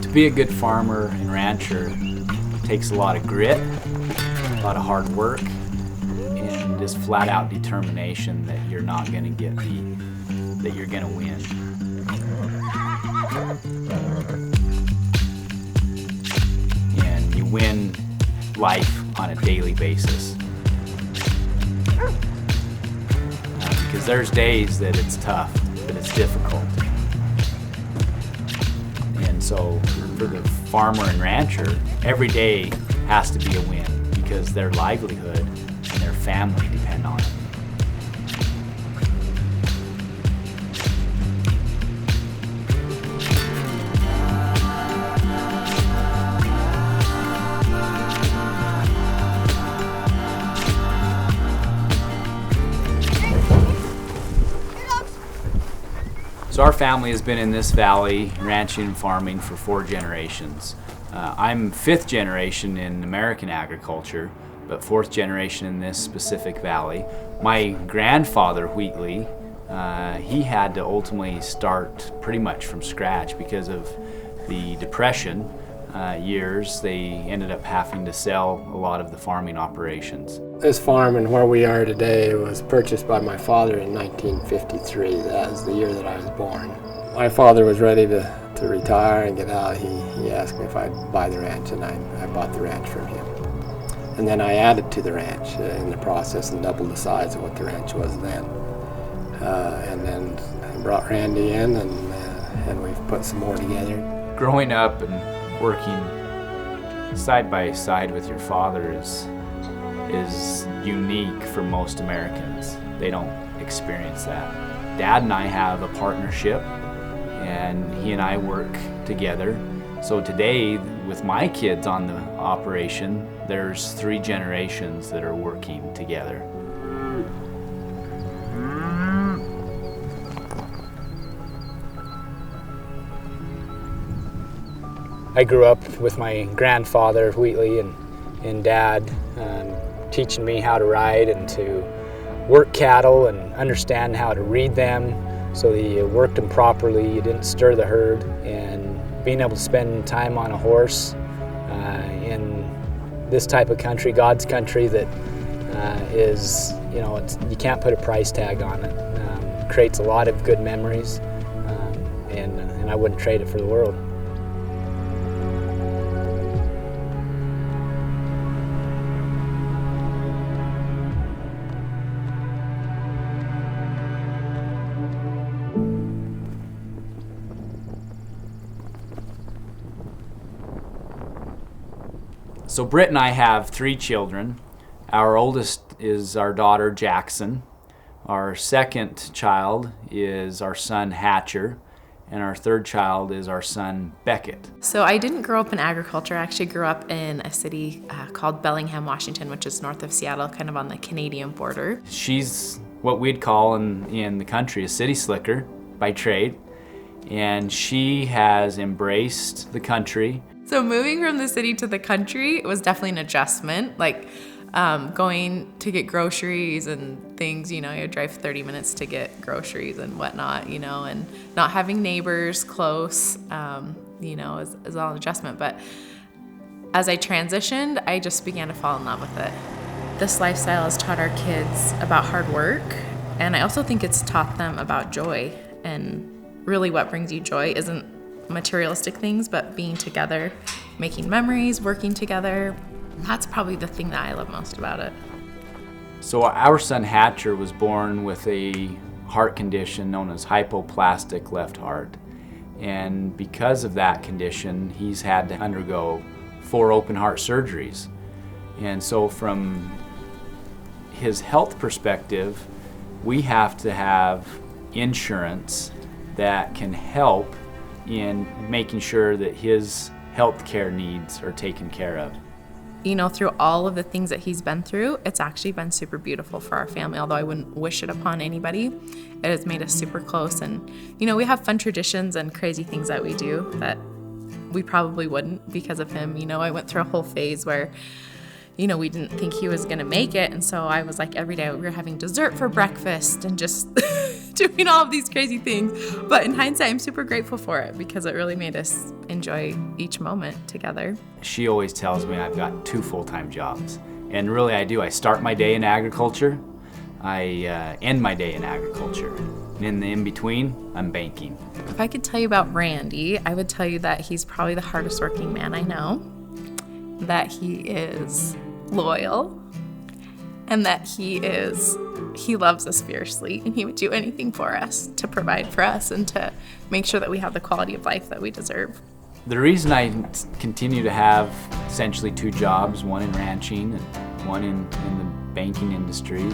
To be a good farmer and rancher takes a lot of grit, a lot of hard work, and just flat out determination that you're not going to get beat, that you're going to win. And you win life on a daily basis. Because there's days that it's tough, that it's difficult. And so for the farmer and rancher, every day has to be a win because their livelihood and their family depend on it. So our family has been in this valley ranching and farming for 4 generations. I'm 5th generation in American agriculture, but 4th generation in this specific valley. My grandfather, Wheatley, he had to ultimately start pretty much from scratch because of the Depression years. They ended up having to sell a lot of the farming operations. This farm and where we are today was purchased by my father in 1953. That was the year that I was born. My father was ready to retire and get out. He asked me if I'd buy the ranch, and I bought the ranch from him. And then I added to the ranch in the process and doubled the size of what the ranch was then. And then I brought Randy in, and we've put some more together. Growing up and working side by side with your father is unique for most Americans. They don't experience that. Dad and I have a partnership, and he and I work together. So today, with my kids on the operation, there's 3 generations that are working together. I grew up with my grandfather, Wheatley, and Dad, teaching me how to ride and to work cattle and understand how to read them so that you worked them properly, you didn't stir the herd, and being able to spend time on a horse in this type of country, God's country, that is, you can't put a price tag on it. Creates a lot of good memories, and I wouldn't trade it for the world. So Britt and I have 3 children. Our oldest is our daughter Jackson. Our second child is our son Hatcher. And our third child is our son Beckett. So I didn't grow up in agriculture. I actually grew up in a city called Bellingham, Washington, which is north of Seattle, kind of on the Canadian border. She's what we'd call in the country a city slicker by trade. And she has embraced the country. So moving from the city to the country was definitely an adjustment. Like going to get groceries and things, you drive 30 minutes to get groceries and whatnot, and not having neighbors close, is all an adjustment. But as I transitioned, I just began to fall in love with it. This lifestyle has taught our kids about hard work, and I also think it's taught them about joy. And really what brings you joy isn't materialistic things, but being together, making memories, working together. That's probably the thing that I love most about it. So our son Hatcher was born with a heart condition known as hypoplastic left heart. And because of that condition, he's had to undergo 4 open heart surgeries. And so from his health perspective, we have to have insurance that can help in making sure that his health care needs are taken care of. Through all of the things that he's been through, it's actually been super beautiful for our family, although I wouldn't wish it upon anybody. It has made us super close, and we have fun traditions and crazy things that we do that we probably wouldn't because of him. I went through a whole phase where we didn't think he was going to make it, and so I was like, every day we were having dessert for breakfast and just doing all of these crazy things. But in hindsight, I'm super grateful for it because it really made us enjoy each moment together. She always tells me I've got 2 full-time jobs. And really I do. I start my day in agriculture. I end my day in agriculture. And in the in-between, I'm banking. If I could tell you about Randy, I would tell you that he's probably the hardest working man I know, that he is loyal, and that he loves us fiercely, and he would do anything for us to provide for us and to make sure that we have the quality of life that we deserve. The reason I continue to have essentially 2 jobs, one in ranching and one in the banking industry,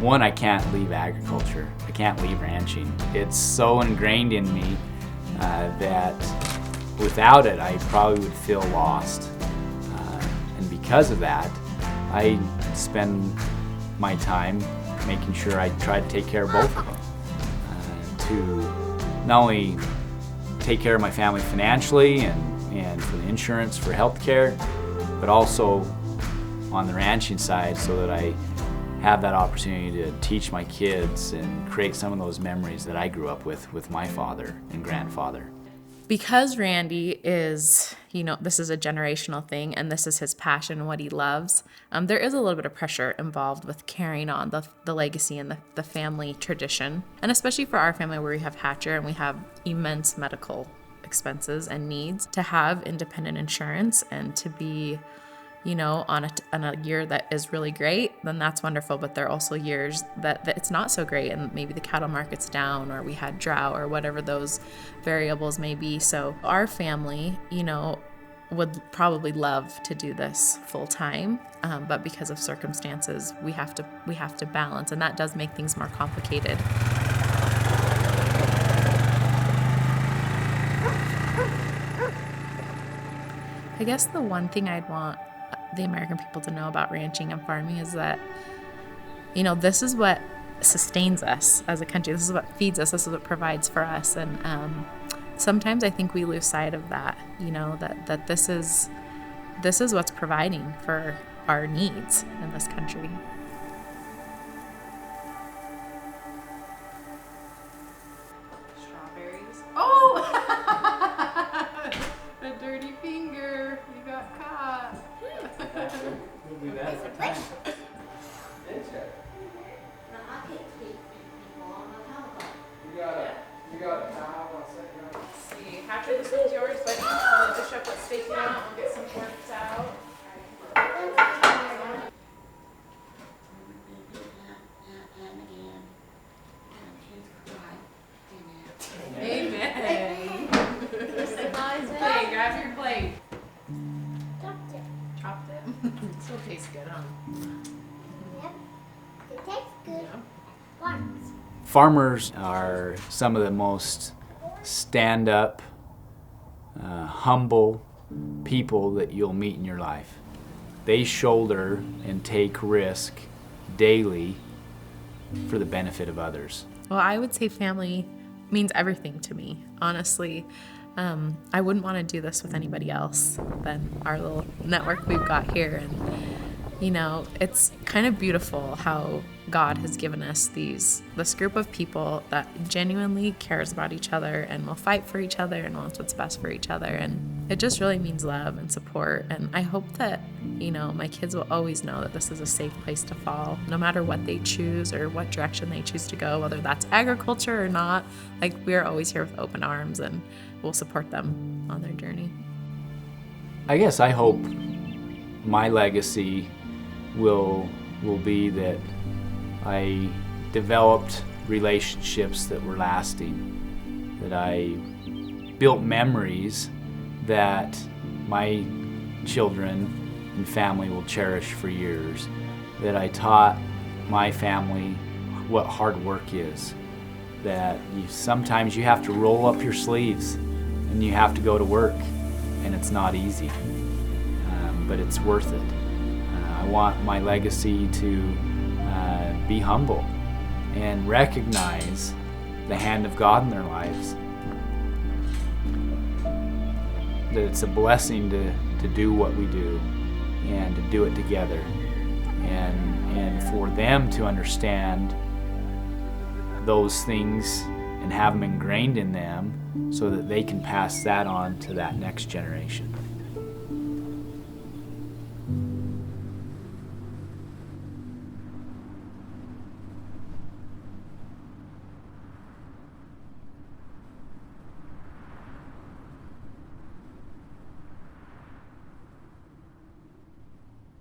one, I can't leave agriculture. I can't leave ranching. It's so ingrained in me that without it, I probably would feel lost. And because of that, I spend my time making sure I try to take care of both of them. To not only take care of my family financially and for the insurance for healthcare, but also on the ranching side so that I have that opportunity to teach my kids and create some of those memories that I grew up with my father and grandfather. Because Randy is, this is a generational thing and this is his passion and what he loves, there is a little bit of pressure involved with carrying on the legacy and the family tradition. And especially for our family where we have Hatcher and we have immense medical expenses and needs, to have independent insurance and to be on a year that is really great, then that's wonderful. But there are also years that it's not so great, and maybe the cattle market's down, or we had drought, or whatever those variables may be. So our family, would probably love to do this full time, but because of circumstances, we have to balance, and that does make things more complicated. I guess the one thing I'd want the American people to know about ranching and farming is that, this is what sustains us as a country. This is what feeds us. This is what provides for us. And sometimes I think we lose sight of that, that this is what's providing for our needs in this country. Strawberries. Oh! A dirty finger. You got caught. We'll do that for time. You got a towel. Let's see. Hatcher, this one's yours, but I'll dish up what's sticking out. We'll get some forks out. Amen. Okay, grab your plate. Chopped it. Still tastes good, huh? Yep. It tastes good. Yeah. Farmers are some of the most stand-up, humble people that you'll meet in your life. They shoulder and take risk daily for the benefit of others. Well, I would say family means everything to me, honestly. I wouldn't want to do this with anybody else than our little network we've got here. And, it's kind of beautiful how God has given us this group of people that genuinely cares about each other and will fight for each other and wants what's best for each other. And it just really means love and support. And I hope that, my kids will always know that this is a safe place to fall, no matter what they choose or what direction they choose to go, whether that's agriculture or not. Like, we're always here with open arms and we'll support them on their journey. I guess I hope my legacy will be that I developed relationships that were lasting, that I built memories that my children and family will cherish for years, that I taught my family what hard work is, that sometimes you have to roll up your sleeves and you have to go to work, and it's not easy, but it's worth it. I want my legacy to be humble and recognize the hand of God in their lives. That it's a blessing to do what we do and to do it together, and for them to understand those things and have them ingrained in them so that they can pass that on to that next generation.